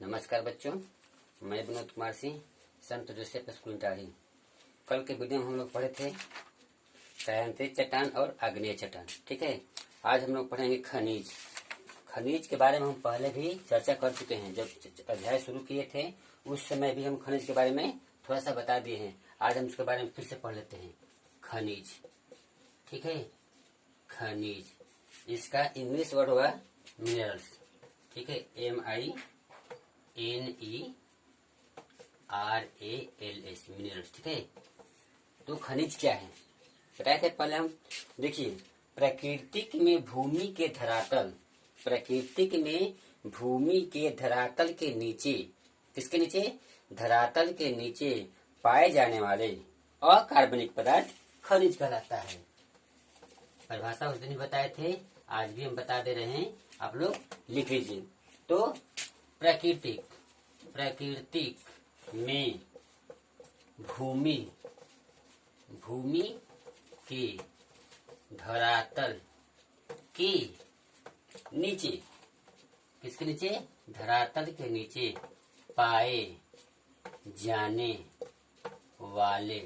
नमस्कार बच्चों, मैं विनोद कुमार सिंह, संत जोसेफ स्कूल टारी। कल के वीडियो में हम लोग पढ़े थे कायांतरित चट्टान और आग्नेय चट्टान। ठीक है, आज हम लोग पढ़ेंगे खनिज। खनिज के बारे में हम पहले भी चर्चा कर चुके हैं। जब अध्याय शुरू किए थे उस समय भी हम खनिज के बारे में थोड़ा सा बता दिए हैं। आज हम उसके बारे में फिर से पढ़ लेते हैं। खनिज, ठीक है, खनिज, इसका इंग्लिश वर्ड होगा मिनरल्स। ठीक है, MINERALS, मिनरल्स। ठीक है, तो खनिज क्या है बताए थे पहले हम। देखिए, प्राकृतिक में भूमि के धरातल के नीचे, किसके नीचे? धरातल के नीचे पाए जाने वाले अकार्बनिक पदार्थ खनिज कहलाता है। परिभाषा उस दिन ही बताए थे, आज भी हम बता दे रहे हैं, आप लोग लिख लीजिए। तो प्राकृतिक में भूमि के धरातल के नीचे, किसके नीचे? धरातल के नीचे पाए जाने वाले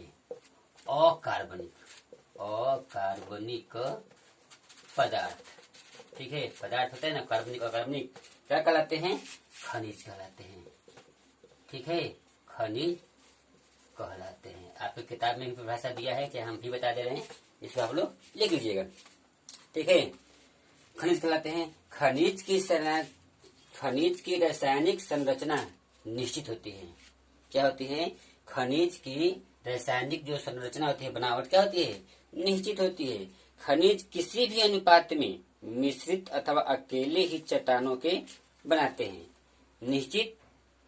अकार्बनिक पदार्थ। ठीक है, पदार्थ होते हैं ना, कार्बनिक अकार्बनिक, क्या कहलाते हैं? खनिज कहलाते हैं। ठीक है, खनिज कहलाते हैं। आपकी किताब में भी परिभाषा दिया है कि हम भी बता दे रहे हैं, इसको आप लोग लिख लीजिएगा। ठीक है, खनिज कहलाते हैं। खनिज की रासायनिक संरचना निश्चित होती है। क्या होती है? खनिज की रासायनिक जो संरचना होती है, बनावट क्या होती है? निश्चित होती है। खनिज किसी भी अनुपात में मिश्रित अथवा अकेले ही चट्टानों के बनाते हैं। निश्चित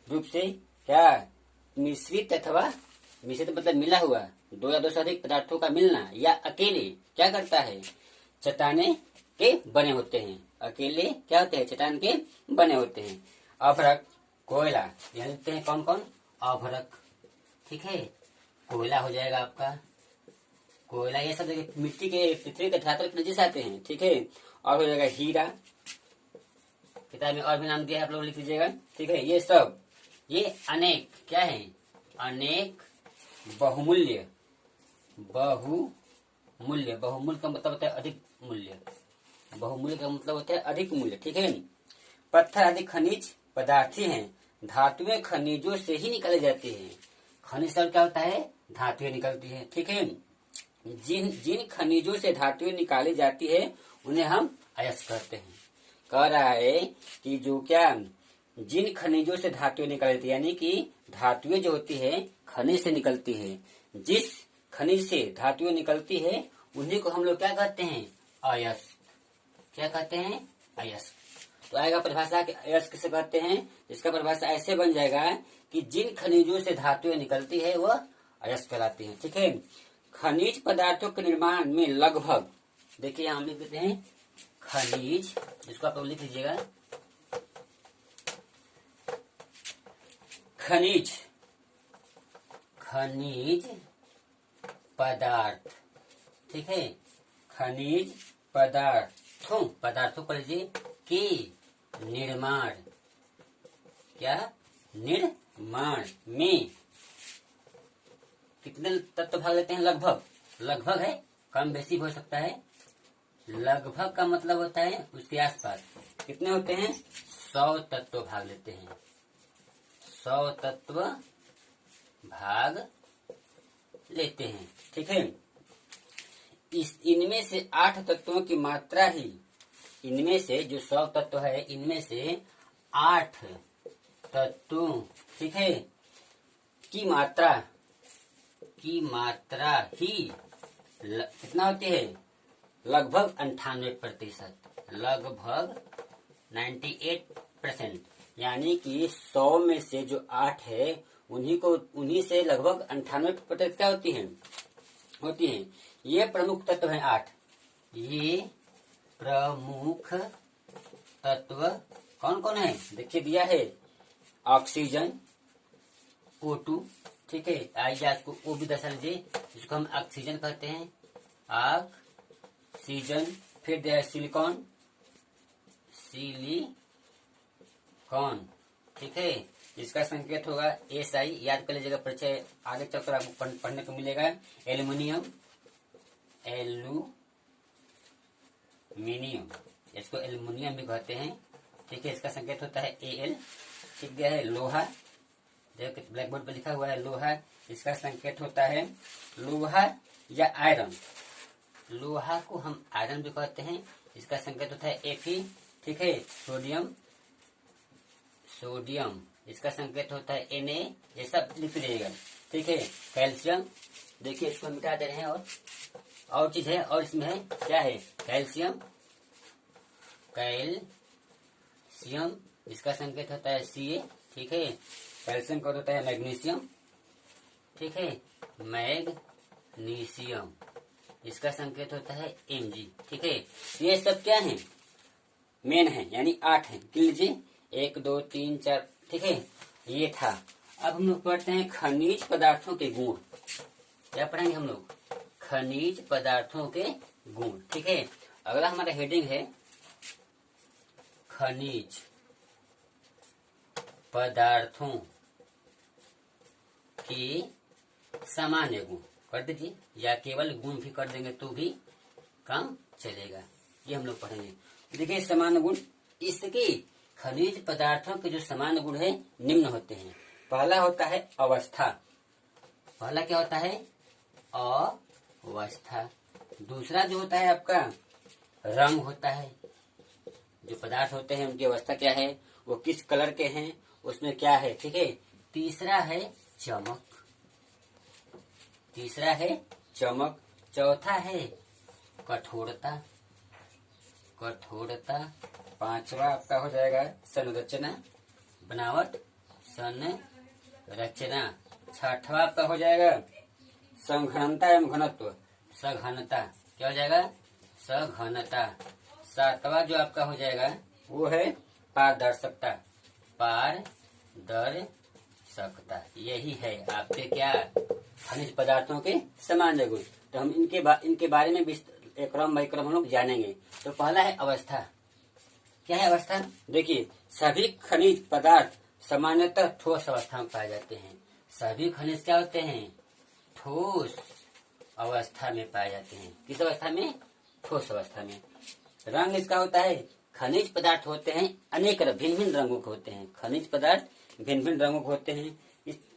रूप से क्या? मिश्रित मतलब मिला हुआ, दो या दो से अधिक पदार्थों का मिलना, या अकेले क्या करता है? चट्टाने के बने होते हैं। अकेले क्या होते हैं? चट्टान के बने होते हैं। अभ्रक, कोयला, यहाँ लिखते हैं कौन कौन? अभ्रक। ठीक है, कोयला हो जाएगा आपका। कोयला ये सब मिट्टी के, पृथ्वी के धरातल पर नजर आते हैं। ठीक है, और हो जाएगा हीरा। किताब में और भी नाम दिया है, आप लोग लिख लीजिएगा। ठीक है, ये सब, ये अनेक क्या है? अनेक बहुमूल्य का मतलब होता है अधिक मूल्य। बहुमूल्य का मतलब होता है अधिक मूल्य। ठीक है, पत्थर आदि खनिज पदार्थ हैं। धातुएं खनिजों से ही निकाले जाती हैं। खनिज सब क्या होता है? धातुएं निकलती है। ठीक है, जिन खनिजों से धातुएं निकाली जाती है उन्हें हम अयस्क कहते हैं। कह रहा है कि जो क्या, जिन खनिजों से धातुएं निकाली जाती है, यानी कि धातुएं जो होती है खनिज से निकलती है। जिस खनिज से धातुएं निकलती है उन्हीं को हम लोग क्या कहते हैं? अयस्क। क्या कहते हैं? अयस्क। तो आएगा परिभाषा कि अयस्क किसे कहते हैं। इसका परिभाषा ऐसे बन जाएगा कि जिन खनिजों से धातुएं निकलती है वह अयस्क कहलाती है। ठीक है, खनिज पदार्थों के निर्माण में लगभग, देखिए यहाँ हम लिख देते हैं खनिज, जिसको आप लोग लिख लीजिएगा। खनिज पदार्थ। ठीक है, खनिज पदार्थों को लीजिए कि निर्माण, क्या? निर्माण में कितने तत्व भाग लेते हैं? लगभग है, कम बेसी हो सकता है। लगभग का मतलब होता है उसके आसपास। कितने होते हैं? 100 तत्व भाग लेते हैं। 100 तत्व भाग लेते हैं। ठीक है, इनमें से 8 तत्वों की मात्रा ही, इनमें से जो 100 तत्व है, इनमें से 8 तत्वों, ठीक है, की मात्रा ही कितना होती है? लगभग 98%, लगभग 98%। यानी कि 100 में से जो 8 है उन्हीं से लगभग 98% क्या होती है? ये प्रमुख तत्व हैं 8। ये प्रमुख तत्व कौन कौन है? देखिए दिया है, ऑक्सीजन O2। ठीक है, आइए आपको वो भी दर्शा लीजिए, जिसको हम ऑक्सीजन कहते हैं। ऑक्सीजन। फिर दिया है सिलिकॉन, ठीक है। इसका संकेत होगा SI, याद कर लीजिएगा, परिचय आगे चलकर आपको पढ़ने को मिलेगा। एल्युमिनियम, इसको एल्युमिनियम भी कहते हैं, ठीक है। इसका संकेत होता है Al, ठीक गया है। लोहा, देखो ब्लैक बोर्ड पर लिखा हुआ है लोहा, इसका संकेत होता है लोहा या आयरन। लोहा को हम आयरन भी कहते हैं, इसका संकेत होता है Fe, ठीक है। सोडियम, इसका संकेत होता है Na, ये सब लिख लीजिएगा, ठीक है। कैल्शियम, देखिए इसको मिटा दे रहे हैं, और चीज है, और इसमें है क्या है, कैल्शियम, इसका संकेत होता है Ca, ठीक है। कैल्शियम का होता है मैग्नीशियम, ठीक है। मैग्नीशियम, इसका संकेत होता है Mg, ठीक है। ये सब क्या है, मेन है, यानी 8 है, गिन लीजिए 1 2 3 4, ठीक है। ये था। अब हम लोग पढ़ते हैं खनिज पदार्थों के गुण। क्या पढ़ेंगे हम लोग, खनिज पदार्थों के गुण, ठीक है। अगला हमारा हेडिंग है खनिज पदार्थों के सामान्य गुण कर दीजिए, या केवल गुण भी कर देंगे तो भी काम चलेगा, ये हम लोग पढ़ेंगे। देखिए सामान्य गुण, इसके खनिज पदार्थों के जो सामान्य गुण है निम्न होते हैं। पहला होता है अवस्था, पहला क्या होता है, अवस्था। दूसरा जो होता है आपका रंग होता है, जो पदार्थ होते हैं उनकी अवस्था क्या है, वो किस कलर के हैं, उसमें क्या है, ठीक है। तीसरा है चमक, चौथा है कठोरता, पांचवा आपका हो जाएगा संरचना, बनावट, संरचना। छठवा आपका हो जाएगा सघनता एवं घनत्व, सघनता, क्या हो जाएगा, सघनता। सातवां जो आपका हो जाएगा वो है पारदर्शकता, यही है आपके क्या, खनिज पदार्थों के सामान्य गुण। तो हम इनके बारे में क्रम बाई क्रम हम लोग जानेंगे। तो पहला है अवस्था। क्या है अवस्था, देखिए सभी खनिज पदार्थ सामान्यतः ठोस अवस्था में पाए जाते हैं। सभी खनिज क्या होते हैं, ठोस अवस्था में पाए जाते हैं। किस अवस्था में, ठोस अवस्था में। रंग इसका होता है, खनिज पदार्थ होते हैं अनेक भिन्न भिन्न रंगों के होते हैं, खनिज पदार्थ भिन्न भिन्न रंगों के होते हैं,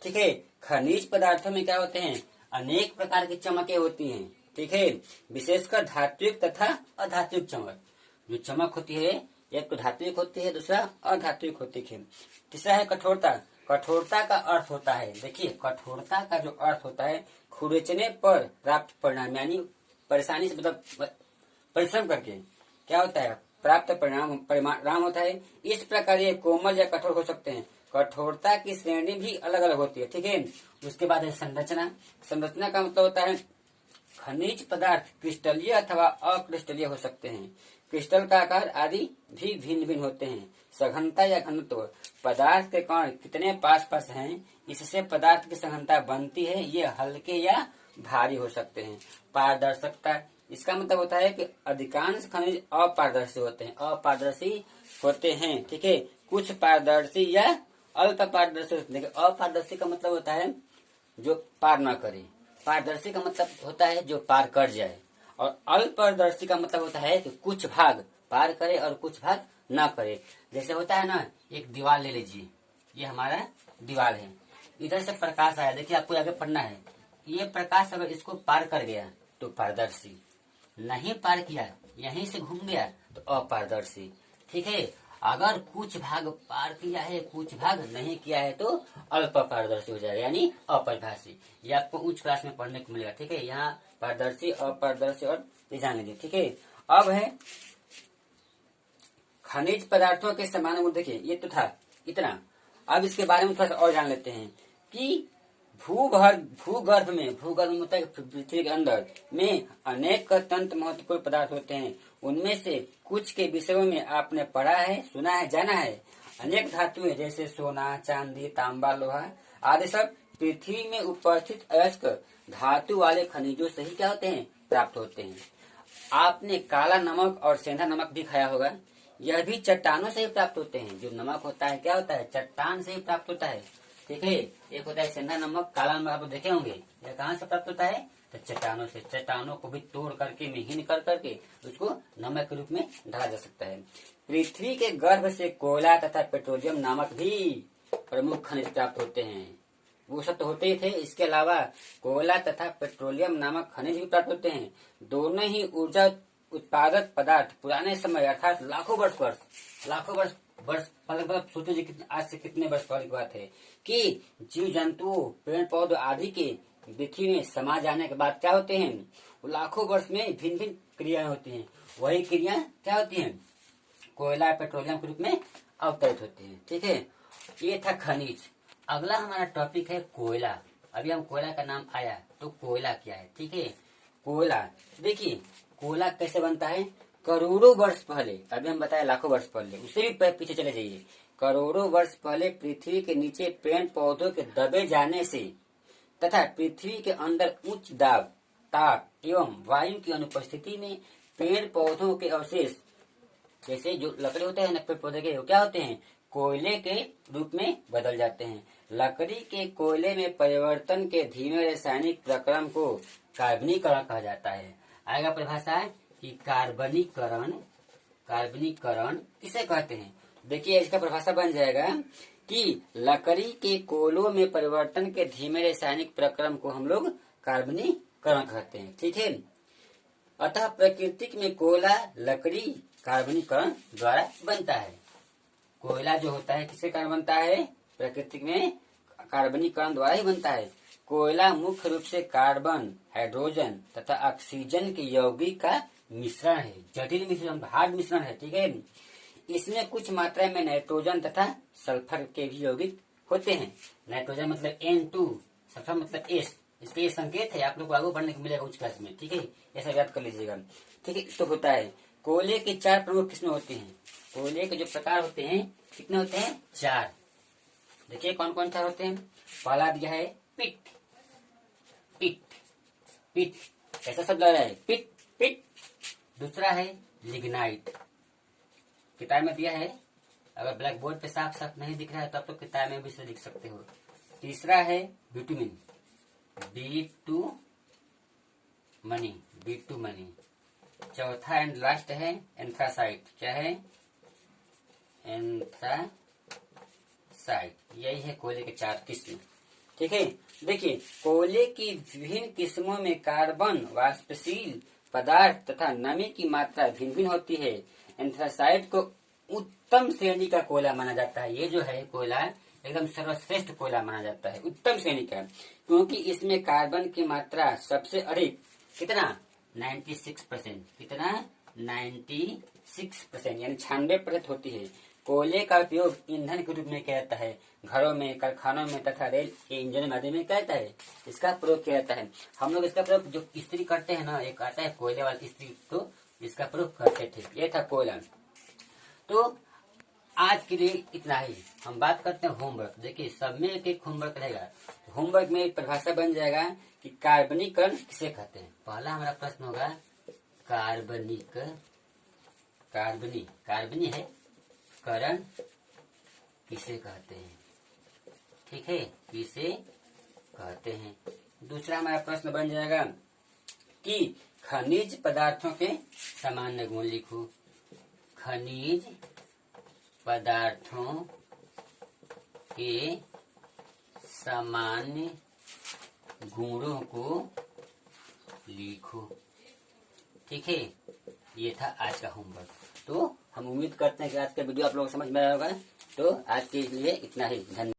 ठीक है। खनिज पदार्थों में क्या होते हैं, अनेक प्रकार की चमकें होती हैं, ठीक है। विशेषकर धात्विक तथा अधात्विक चमक। जो चमक होती है एक तो धात्विक होती है, दूसरा अधात्विक होती है। तीसरा है कठोरता। कठोरता का अर्थ होता है, देखिए कठोरता का जो अर्थ होता है खुरचने पर प्राप्त परिणाम, यानी परेशानी से मतलब परिश्रम करके क्या होता है प्राप्त परिणाम होता है। इस प्रकार ये कोमल या कठोर हो सकते हैं। कठोरता की श्रेणी भी अलग अलग होती है, ठीक है। उसके बाद है संरचना। संरचना का मतलब होता है खनिज पदार्थ क्रिस्टलीय अथवा अक्रिस्टलीय हो सकते हैं। क्रिस्टल का आकार आदि भी भिन्न भिन्न होते हैं। सघनता या घनत्व, पदार्थ के कण कितने पास पास हैं, इससे पदार्थ की सघनता बनती है। ये हल्के या भारी हो सकते हैं। पारदर्शकता, इसका मतलब होता है कि अधिकांश खनिज अपारदर्शी होते हैं, ठीक है। कुछ पारदर्शी या अल्प पारदर्शी होते हैं। अपारदर्शी का मतलब होता है जो पार न करे, पारदर्शी का मतलब होता है जो पार कर जाए, और अल्पदर्शी का मतलब होता है कि कुछ भाग पार करे और कुछ भाग न करे। जैसे होता है ना, एक दीवार ले लीजिए, ये हमारा दीवार है, इधर से प्रकाश आया, देखिए आपको आगे पढ़ना है, ये प्रकाश अगर इसको पार कर गया तो पारदर्शी, नहीं पार किया यहीं से घूम गया तो अपारदर्शी, ठीक है। अगर कुछ भाग पार किया है कुछ भाग नहीं किया है तो अल्प पारदर्शी हो जाएगा, यानी अपरिभाषी। ये आपको उच्च क्लास में पढ़ने को मिलेगा, ठीक है। यहाँ पारदर्शी, अपारदर्शी और जान लीजिए, ठीक है। अब है खनिज पदार्थों के समान गुण। देखिए ये तो था इतना, अब इसके बारे में थोड़ा सा और जान लेते हैं कि भूगर्भ में मतलब पृथ्वी के अंदर में अनेक अत्यंत महत्वपूर्ण पदार्थ होते हैं। उनमें से कुछ के विषयों में आपने पढ़ा है, सुना है, जाना है। अनेक धातुएं जैसे सोना, चांदी, तांबा, लोहा आदि सब पृथ्वी में उपस्थित अयस्क धातु वाले खनिजों से ही क्या होते हैं, प्राप्त होते हैं। आपने काला नमक और सेंधा नमक भी खाया होगा। यह भी चट्टानों से ही प्राप्त होते हैं। जो नमक होता है क्या होता है, चट्टान से ही प्राप्त होता है। ठीक है, एक होता है सेंधा नमक, काला नमक, आप देखे होंगे। यह कहाँ से प्राप्त होता है, तो चट्टानों से। चट्टानों को भी तोड़ करके, महीन कर करके उसको नमक के रूप में ढाला जा सकता है। पृथ्वी के गर्भ से कोयला तथा पेट्रोलियम नामक भी प्रमुख खनिज प्राप्त होते हैं। वो सब तो होते ही थे, इसके अलावा कोयला तथा पेट्रोलियम नामक खनिज भी प्राप्त होते हैं। दोनों ही ऊर्जा उत्पादक पदार्थ पुराने समय अर्थात लाखों वर्ष मतलब सोचो जी, आज से कितने वर्ष पहले की बात है कि जीव जंतु, पेड़ पौधे आदि के पृथ्वी में समा जाने के बाद क्या होते हैं, लाखों वर्ष में भिन्न भिन्न क्रियाएं होती हैं। वही क्रिया क्या होती हैं, कोयला पेट्रोलियम के रूप में अवतरित होती हैं। ठीक है, ये था खनिज। अगला हमारा टॉपिक है कोयला। अभी हम कोयला का नाम आया तो कोयला क्या है। ठीक है, कोयला देखिए, कोयला कैसे बनता है, करोड़ों वर्ष पहले, अभी हम बताए लाखों वर्ष पहले, उससे भी पीछे चले जाइए, करोड़ों वर्ष पहले पृथ्वी के नीचे पेड़ पौधों के दबे जाने से तथा पृथ्वी के अंदर उच्च दाब, ताप एवं वायु की अनुपस्थिति में पेड़ पौधों के अवशेष, जैसे जो लकड़ी होते हैं ना पेड़ पौधे के, वो क्या होते हैं, कोयले के रूप में बदल जाते हैं। लकड़ी के कोयले में परिवर्तन के धीमे रासायनिक प्रक्रम को कार्बनीकरण कहा जाता है। आएगा परिभाषा कि कार्बनीकरण किसे कहते हैं। देखिए, इसका परिभाषा बन जाएगा कि लकड़ी के कोयलों में परिवर्तन के धीमे रासायनिक प्रक्रम को हम लोग कार्बनीकरण कहते हैं। ठीक है, अतः प्रकृति में कोयला लकड़ी कार्बनीकरण द्वारा बनता है। कोयला जो होता है किसके कारण बनता है, प्रकृति में कार्बनीकरण द्वारा ही बनता है। कोयला मुख्य रूप से कार्बन, हाइड्रोजन तथा ऑक्सीजन के यौगिक का मिश्रण है, जटिल मिश्रण, हार्ड मिश्रण है। ठीक है, इसमें कुछ मात्रा में नाइट्रोजन तथा सल्फर के भी यौगिक होते हैं। नाइट्रोजन मतलब N2, सल्फर मतलब S। इसका ये संकेत है, आप लोग को आगे पढ़ने को मिलेगा उच्च क्लास में। ठीक है, ऐसा याद कर लीजिएगा। ठीक है, तो होता है कोयले के 4 प्रमुख किस्में होती हैं। कोयले के जो प्रकार होते हैं कितने होते हैं, 4। देखिए कौन कौन 4 होते हैं। पहला दिया है पिट, ऐसा शब्द लग रहा है, पिट। दूसरा है लिग्नाइट, किताब में दिया है, अगर ब्लैक बोर्ड पे साफ साफ नहीं दिख रहा है तो आप लोग किताब में भी इसे लिख सकते हो। तीसरा है बिटुमिन, बिटुमनी। चौथा एंड लास्ट है एंथ्रासाइट। क्या है, एंथ्रासाइट। यही है कोयले के 4 किस्म। ठीक है, देखिए कोयले की विभिन्न किस्मों में कार्बन, वाष्पशील पदार्थ तथा नमी की मात्रा भिन्न भिन्न होती है। एंथ्रासाइट को उत्तम श्रेणी का कोयला माना जाता है। ये जो है कोयला एकदम सर्वश्रेष्ठ कोयला माना जाता है, उत्तम श्रेणी का, क्योंकि इसमें कार्बन की मात्रा सबसे अधिक, कितना, 96%। कितना, 96%, यानी 96% होती है। कोयले का उपयोग ईंधन के रूप में किया जाता है, घरों में, कारखानों में तथा रेल के इंजन आदि में क्या जाता है, इसका प्रयोग किया जाता है। हम लोग इसका प्रयोग जो इस्त्री करते हैं ना, एक आता है कोयले वाली इस्त्री, तो इसका प्रयोग करते थे। ये था कोयला। तो आज के लिए इतना ही। हम बात करते हैं होमवर्क। देखिए सब में एक एक होमवर्क रहेगा। होमवर्क में एक परिभाषा बन जाएगा कि कार्बनीकरण किसे कहते हैं। पहला हमारा प्रश्न होगा कार्बनी है करण किसे कहते हैं। ठीक है, किसे कहते हैं। दूसरा हमारा प्रश्न बन जाएगा कि खनिज पदार्थों के सामान्य गुण लिखो। खनिज पदार्थों के सामान्य गुणों को लिखो। ठीक है, ये था आज का होमवर्क। तो हम उम्मीद करते हैं कि आज का वीडियो आप लोगों को समझ में आया होगा। तो आज के लिए इतना ही। धन्यवाद।